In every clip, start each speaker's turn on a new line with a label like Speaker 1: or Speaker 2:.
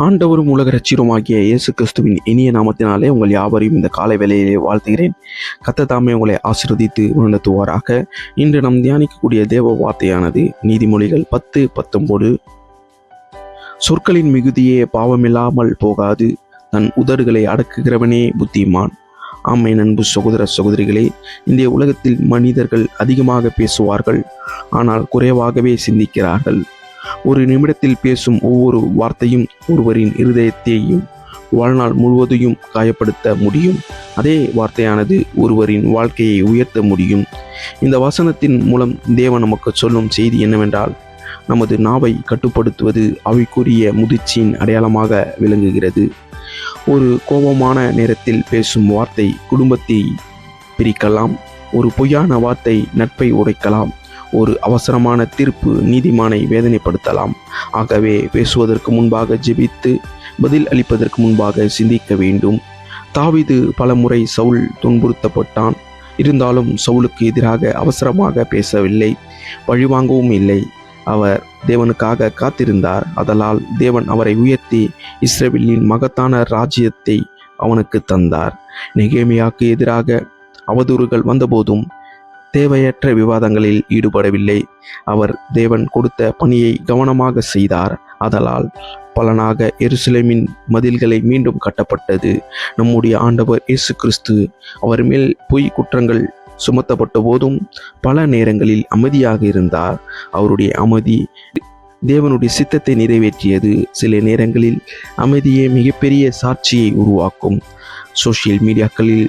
Speaker 1: ஆண்டவரும் உலக இரட்சகருமாகிய இயேசு கிறிஸ்துவின் இனிய நாமத்தினாலே உங்கள் யாவரையும் இந்த காலை வேளையிலே வாழ்த்துகிறேன். கர்த்தர் தாமே உங்களை ஆசீர்வதித்து உணர்த்துவாராக. இன்று நாம் தியானிக்கக்கூடிய தேவ வார்த்தையானது நீதிமொழிகள் 10:19. சொற்களின் மிகுதியே பாவமில்லாமல் போகாது, தன் உதடுகளை அடக்குகிறவனே புத்திமான். ஆமென். அன்பு சகோதர சகோதரிகளே, இன்றைய உலகத்தில் மனிதர்கள் அதிகமாக பேசுவார்கள், ஆனால் குறைவாகவே சிந்திக்கிறார்கள். ஒரு நிமிடத்தில் பேசும் ஒவ்வொரு வார்த்தையும் ஒருவரின் இருதயத்தையும் வாழ்நாள் முழுவதையும் காயப்படுத்த முடியும். அதே வார்த்தையானது ஒருவரின் வாழ்க்கையை உயர்த்த முடியும். இந்த வசனத்தின் மூலம் தேவன் நமக்கு சொல்லும் செய்தி என்னவென்றால், நமது நாவை கட்டுப்படுத்துவது அவைக்குரிய முதிர்ச்சியின் அடையாளமாக விளங்குகிறது. ஒரு கோபமான நேரத்தில் பேசும் வார்த்தை குடும்பத்தை பிரிக்கலாம். ஒரு பொய்யான வார்த்தை நட்பை உடைக்கலாம். ஒரு அவசரமான தீர்ப்பு நீதிமானை வேதனைப்படுத்தலாம். ஆகவே பேசுவதற்கு முன்பாக ஜெபித்து பதில் அளிப்பதற்கு முன்பாக சிந்திக்க வேண்டும். தாவீது பலமுறை சவுல் துன்புறுத்தப்பட்டான். இருந்தாலும் சவுலுக்கு எதிராக அவசரமாக பேசவில்லை, பழிவாங்கவும் இல்லை. அவர் தேவனுக்காக காத்திருந்தார். அதனால் தேவன் அவரை உயர்த்தி இஸ்ரவேலின் மகத்தான ராஜ்யத்தை அவனுக்கு தந்தார். நெகேமியாவுக்கு எதிராக அவதூறுகள் வந்தபோதும் தேவையற்ற விவாதங்களில் ஈடுபடவில்லை. அவர் தேவன் கொடுத்த பணியை கவனமாக செய்தார். அதனால் பலனாக எருசலேமின் மதில்களை மீண்டும் கட்டப்பட்டது. நம்முடைய ஆண்டவர் இயேசு கிறிஸ்து அவர் மேல் பொய் குற்றங்கள் சுமத்தப்பட்ட போதும் பல நேரங்களில் அமைதியாக இருந்தார். அவருடைய அமைதி தேவனுடைய சித்தத்தை நிறைவேற்றியது. சில நேரங்களில் அமைதியே மிகப்பெரிய சாட்சியை உருவாக்கும். சோஷியல் மீடியாக்களில்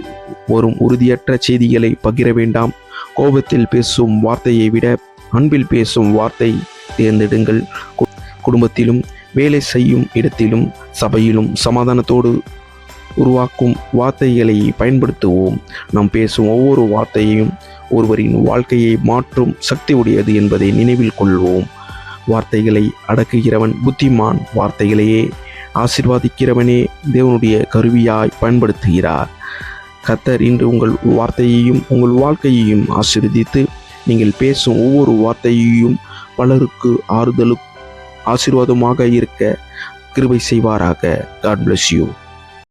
Speaker 1: வரும் உறுதியற்ற செய்திகளை பகிர வேண்டாம். கோபத்தில் பேசும் வார்த்தையை விட அன்பில் பேசும் வார்த்தை தேர்ந்தெடுங்கள். குடும்பத்திலும் வேலை செய்யும் இடத்திலும் சபையிலும் சமாதானத்தோடு உருவாக்கும் வார்த்தைகளை பயன்படுத்துவோம். நாம் பேசும் ஒவ்வொரு வார்த்தையும் ஒருவரின் வாழ்க்கையை மாற்றும் சக்தி உடையது என்பதை நினைவில் கொள்வோம். வார்த்தைகளை அடக்குகிறவன் புத்திமான். வார்த்தைகளையே ஆசீர்வதிக்கிறவனே தேவனுடைய கருவியாய் பயன்படுத்துகிறார். கர்த்தர் இன்று உங்கள் வார்த்தையையும் உங்கள் வாழ்க்கையையும் ஆசீர்வதித்து நீங்கள் பேசும் ஒவ்வொரு வார்த்தையையும் பலருக்கு ஆறுதலும் ஆசீர்வாதமாக இருக்க கிருபை செய்வாராக. God bless you.